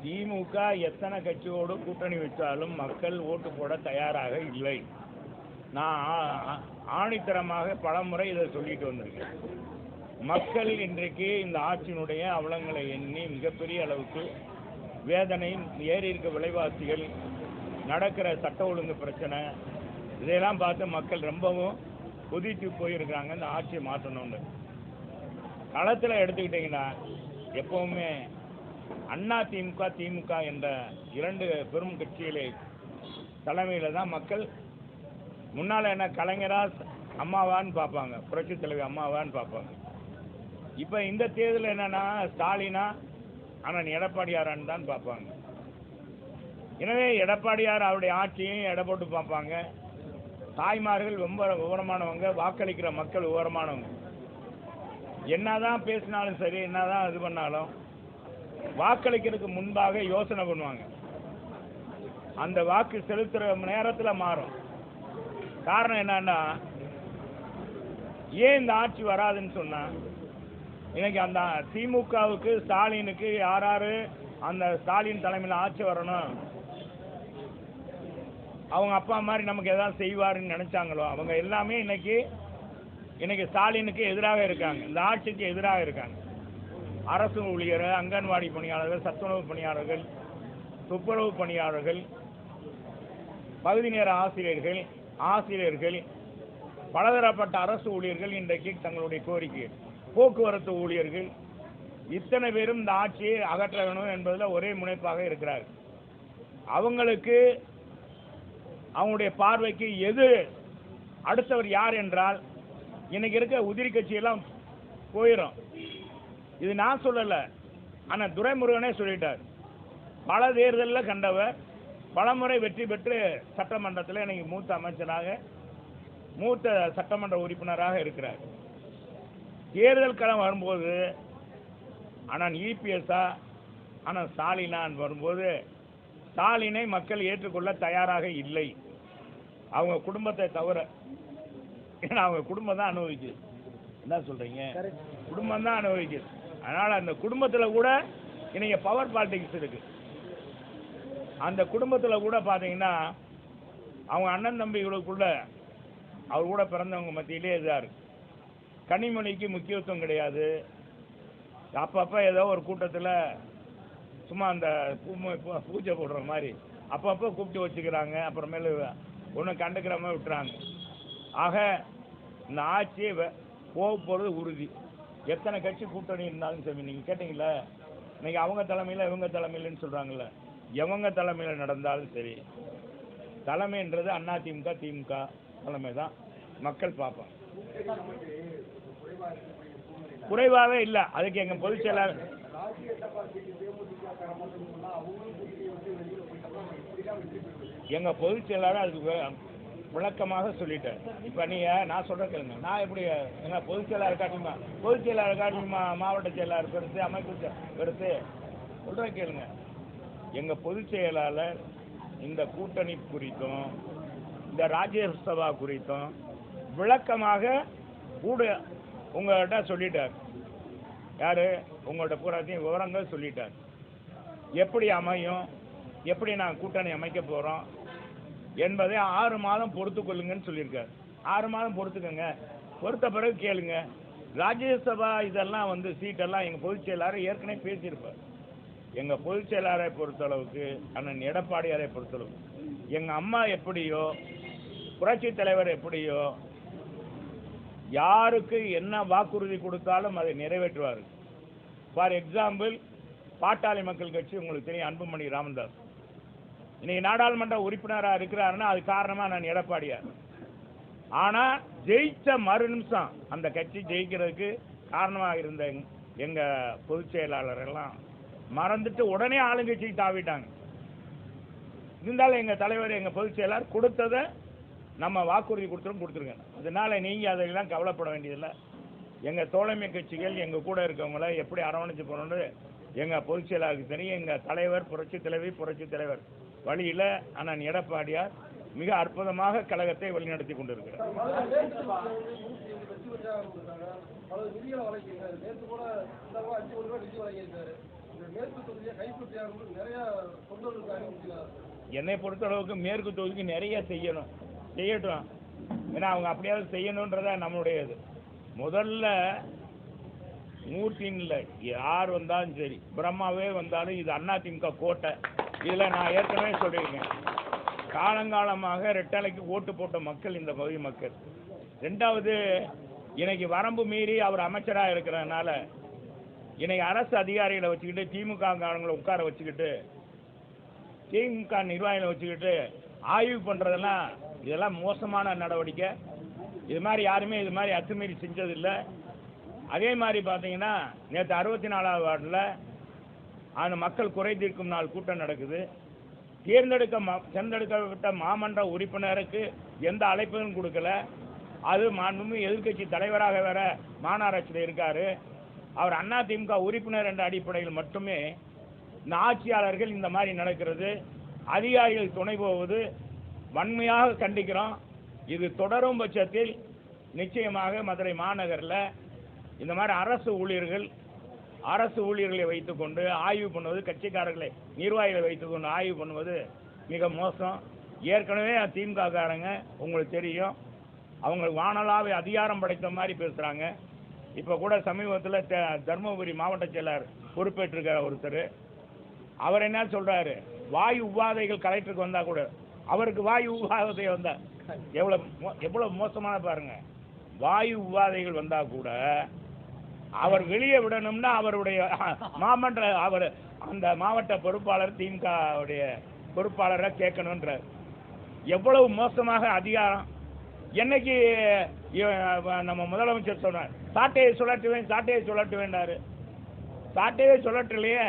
திமுக எத்தனை கட்சியோடு கூட்டணி வச்சாலும் மக்கள் ஓட்டு போட தயாராக இல்லை. நான் ஆணித்தரமாக பலமுறை இதை சொல்லிட்டு வந்திருக்கேன். மக்கள் இன்றைக்கு இந்த ஆட்சியினுடைய அவலங்களை எண்ணி மிகப்பெரிய அளவுக்கு வேதனை, ஏறி இருக்க விலைவாசிகள், நடக்கிற சட்ட ஒழுங்கு பிரச்சனை, இதையெல்லாம் பார்த்து மக்கள் ரொம்பவும் கொதித்து போயிருக்காங்க. இந்த ஆட்சியை மாற்றணும்னு களத்தில் எடுத்துக்கிட்டிங்கன்னா எப்பவுமே அண்ணா திமுக திமுக என்ற இரண்டு பெரும் கட்சிகளை தலைமையில் தான் மக்கள் முன்னால் என்ன கலைஞரா அம்மாவான்னு பார்ப்பாங்க, புரட்சி தலைவி அம்மாவான்னு பார்ப்பாங்க. இப்போ இந்த தேர்தல் என்னன்னா ஸ்டாலினா ஆனால் எடப்பாடியாரான்னு தான் பார்ப்பாங்க. எனவே எடப்பாடியார் அவருடைய ஆட்சியையும் எடை போட்டு பார்ப்பாங்க. தாய்மார்கள் ரொம்ப விவரமானவங்க, வாக்களிக்கிற மக்கள் விவரமானவங்க. என்னதான் பேசினாலும் சரி, என்னதான் இது பண்ணாலும் வாக்களிக்கிறதுக்கு முன்பாக யோசனை பண்ணுவாங்க. அந்த வாக்கு செலுத்துற நேரத்தில் மாறும். காரணம் என்னன்னா, ஏன் இந்த ஆட்சி வராதுன்னு சொன்னா, இன்னைக்கு அந்த திமுகவுக்கு ஸ்டாலினுக்கு யாராரு அந்த ஸ்டாலின் தலைமையில் ஆட்சி வரணும், அவங்க அப்பா மாதிரி நமக்கு ஏதாவது செய்வாருன்னு நினைச்சாங்களோ அவங்க எல்லாமே இன்னைக்கு ஸ்டாலினுக்கு எதிராக இருக்காங்க, இந்த ஆட்சிக்கு எதிராக இருக்காங்க. அரசு ஊழியர், அங்கன்வாடி பணியாளர்கள், சத்துணவு பணியாளர்கள், துப்புரவு பணியாளர்கள், பகுதி நேர ஆசிரியர்கள், பலதரப்பட்ட அரசு ஊழியர்கள் இன்றைக்கு தங்களுடைய கோரிக்கை, போக்குவரத்து ஊழியர்கள், இத்தனை பேரும் இந்த ஆட்சியை அகற்ற வேணும் என்பதில் ஒரே முனைப்பாக இருக்கிறார்கள். அவங்களுக்கு அவங்களுடைய பார்வைக்கு எது அடுத்தவர் யார் என்றால் இன்னைக்கு இருக்க உதிரி கட்சியெல்லாம் போயிடும். இது நான் சொல்லலை, ஆனால் துரைமுருகனே சொல்லிட்டார். பல தேர்தலில் கண்டவர், பலமுறை வெற்றி பெற்று சட்டமன்றத்தில் இன்னைக்கு மூத்த சட்டமன்ற உறுப்பினராக இருக்கிறார். தேர்தல் களம் வரும்போது ஆனால் இபிஎஸ்ஆ ஆனால் ஸ்டாலினான் வரும்போது ஸ்டாலினை மக்கள் ஏற்றுக்கொள்ள தயாராக இல்லை, அவங்க குடும்பத்தை தவிர. ஏன்னா அவங்க குடும்பம் தான் அனுபவிக்குது. என்ன சொல்றீங்க? குடும்பம் தான் அனுபவிக்குது. அதனால அந்த குடும்பத்தில் கூட இன்னைக்கு பவர் பாலிடிக்ஸ் இருக்கு. அந்த குடும்பத்தில் கூட பார்த்தீங்கன்னா அவங்க அண்ணன் தம்பிகளுக்குள்ள அவர் கூட பிறந்தவங்க மத்தியிலே இதாக இருக்கு. கனிமொழிக்கு முக்கியத்துவம் கிடையாது. அப்பப்போ ஏதோ ஒரு கூட்டத்தில் சும்மா அந்த பூஜை போடுற மாதிரி அப்பப்போ கூப்பிட்டு வச்சுக்கிறாங்க, அப்புறமேலு ஒன்றும் கண்டுக்கிற மாதிரி விட்டுறாங்க. ஆக இந்த ஆட்சியை போகிறது உறுதி. எத்தனை கட்சி கூட்டணி இருந்தாலும் சரி, நீங்கள் கேட்டீங்களா இன்னைக்கு அவங்க தலைமையில் இவங்க தலைமையிலன்னு சொல்கிறாங்கல்ல, எவங்க தலைமையில் நடந்தாலும் சரி, தலைமைன்றது அண்ணா திமுக திமுக தலைமை தான் மக்கள் பார்ப்பாங்க. குறைவாகவே இல்லை. அதுக்கு எங்கள் பொதுச் செயலாளர் அதுக்கு விளக்கமாக சொல்லிட்டேன். இப்போ நான் சொல்ற கேளுங்க, நான் எப்படி எங்கள் பொதுச் செயலாளர் காட்டுமா மாவட்ட செயலாளர் பெருசு, அமைப்பு பெருசு சொல்ற கேளுங்க. எங்கள் பொதுச் செயலாளர் இந்த கூட்டணி குறித்தும் இந்த ராஜ்யசபா குறித்தும் விளக்கமாக கூட உங்கள்கிட்ட சொல்லிட்டார். யாரு? உங்கள்கிட்ட பூராத்தையும் விவரங்கள் சொல்லிட்டார். எப்படி அமையும், எப்படி நான் கூட்டணி அமைக்க போகிறோம் என்பதை 6 மாதம் பொறுத்து கொள்ளுங்கன்னு சொல்லியிருக்காரு. 6 மாதம் பொறுத்துக்கங்க, பொறுத்த பிறகு கேளுங்க. ராஜ்யசபா இதெல்லாம் சீட்டெல்லாம் எங்கள் பொதுச் செயலாளர் ஏற்கனவே பேசியிருப்பார். எங்கள் பொதுச் செயலாளரை பொறுத்தளவுக்கு, அண்ணன் எடப்பாடியாரை பொறுத்தளவுக்கு, எங்கள் அம்மா எப்படியோ, புரட்சி தலைவர் எப்படியோ, யாருக்கு என்ன வாக்குறுதி கொடுத்தாலும் அதை நிறைவேற்றுவார். ஃபார் எக்ஸாம்பிள், பாட்டாளி மக்கள் கட்சி உங்களுக்கு தெரியும், அன்புமணி ராமதாஸ் இன்னைக்கு நாடாளுமன்ற உறுப்பினராக இருக்கிறாருன்னா அது காரணமாக நான் எடப்பாடியார். ஆனால் ஜெயிச்ச மறு நிமிஷம் அந்த கட்சி ஜெயிக்கிறதுக்கு காரணமாக இருந்த எங்கள் பொதுச் செயலாளரெல்லாம் மறந்துட்டு உடனே ஆளுங்கட்சிக்கு தாவிட்டாங்க. இருந்தாலும் எங்கள் தலைவர், எங்கள் பொதுச் செயலாளர் கொடுத்ததை நம்ம வாக்குறுதி கொடுத்துருங்க. அதனால நீங்கள் அதெல்லாம் கவலைப்பட வேண்டியதில்லை. எங்கள் தோழமை கட்சிகள் எங்கள் கூட இருக்கவங்கள எப்படி அரவணைச்சு போகணுன்னு எங்கள் பொதுச் செயலாளருக்கு தெரியும். எங்கள் தலைவர் புரட்சி தலைவர் வழியில் அண்ணன் எடப்பாடியார் மிக அற்புதமாக கழகத்தை வழிநடத்தி கொண்டிருக்கிறார். மேற்கு தொகுதியை கைப்பற்ற என்னை பொறுத்தளவுக்கு மேற்கு தொகுதிக்கு நிறைய செய்யட்டும். ஏன்னா அவங்க அப்படியாவது செய்யணுன்றத நம்மளுடையது. முதல்ல மூர்த்தின்ல யார் வந்தாலும் சரி, பிரம்மாவே வந்தாலும் இது அதிமுக கோட்டை. இதில் நான் ஏற்கனவே சொல்லியிருக்கேன், காலங்காலமாக ரெட்டலைக்கு ஓட்டு போட்ட மக்கள் இந்த பகுதி மக்கள். ரெண்டாவது, இன்னைக்கு வரம்பு மீறி அவர் அமைச்சராக இருக்கிறதுனால இன்னைக்கு அரசு அதிகாரிகளை வச்சுக்கிட்டு திமுககாரங்களை உட்கார வச்சுக்கிட்டு திமுக நிர்வாகிகளை வச்சுக்கிட்டு ஆய்வு பண்ணுறதெல்லாம் இதெல்லாம் மோசமான நடவடிக்கை. இது மாதிரி யாருமே இது மாதிரி அத்துமீறி செஞ்சதில்லை. அதே மாதிரி பார்த்தீங்கன்னா நேற்று 64வது வார்டில் அந்த மக்கள் குறை தீர்க்கும் நாள் கூட்டம் நடக்குது. தேர்ந்தெடுக்கப்பட்ட மாமன்ற உறுப்பினருக்கு எந்த அழைப்பும் கொடுக்கல. அது மாண்புமிகு எதிர்க்கட்சி தலைவராக வேற மாநகராட்சியில் இருக்காரு. அவர் அதிமுக உறுப்பினர் என்ற அடிப்படையில் மட்டுமே இந்த ஆட்சியாளர்கள் இந்த மாதிரி நடக்கிறது, அதிகாரிகள் துணை போவது வன்மையாக கண்டிக்கிறோம். இது தொடரும் பட்சத்தில் நிச்சயமாக மதுரை மாநகரில் இந்த மாதிரி அரசு ஊழியர்களை வைத்துக்கொண்டு ஆய்வு பண்ணுவது, கட்சிக்காரர்களை நிர்வாகிகளை வைத்துக்கொண்டு ஆய்வு பண்ணுவது மிக மோசம். ஏற்கனவே திமுககாரங்க உங்களுக்கு தெரியும், அவங்க வானலாவை அதிகாரம் படைத்த மாதிரி பேசுகிறாங்க. இப்போ கூட சமீபத்தில் தருமபுரி மாவட்ட செயலர் பொறுப்பேற்றிருக்கிற ஒருத்தர், அவர் என்ன சொல்கிறாரு, வாயு உபாதைகள் கலெக்டருக்கு வந்தால் கூட அவருக்கு வாயு உபாதை வந்தால் எவ்வளோ மோசமான பாருங்க. வாயு உபாதைகள் வந்தால் கூட அவர் வெளியே விடணும்னா அவருடைய அவர் அந்த மாவட்ட பொறுப்பாளர் திமுகவுடைய பொறுப்பாளரை கேட்கணுன்றார். எவ்வளவு மோசமாக அதிகாரம். என்னைக்கு நம்ம முதலமைச்சர் சொன்னார் சாட்டையை சுழட்டுவேன் சாட்டையை சுழட்டுவேன்டாரு. சாட்டையே சுழட்டலையே.